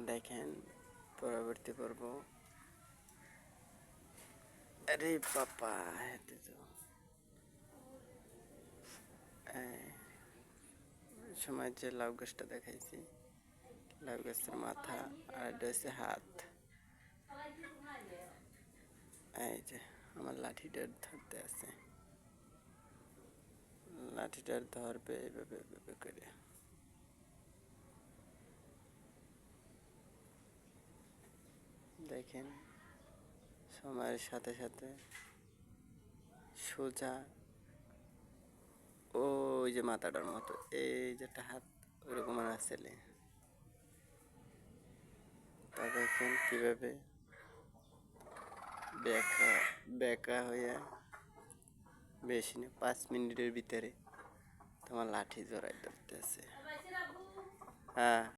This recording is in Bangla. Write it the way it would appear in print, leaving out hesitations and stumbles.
দেখেন পরবর্তী পর্ব। আরে বাবা, এতে তো সময় যে লাউ গাছটা দেখাইছি, লাউ গাছের মাথা আর এটা হচ্ছে হাত। এই যে আমার লাঠিটার ধরতে আছে, লাঠিটার ধরবে এইভাবে এইভাবে করে। দেখেন সময়ের সাথে সাথে সোজা ওই যে মাথাটার মতো এই যেটা হাত ওইরকম আসলে। তা দেখেন কীভাবে বেঁকা বেঁকা হইয়া বেশি না 5 মিনিটের ভিতরে তোমার লাঠি জড়াই ধরতেছে। হ্যাঁ।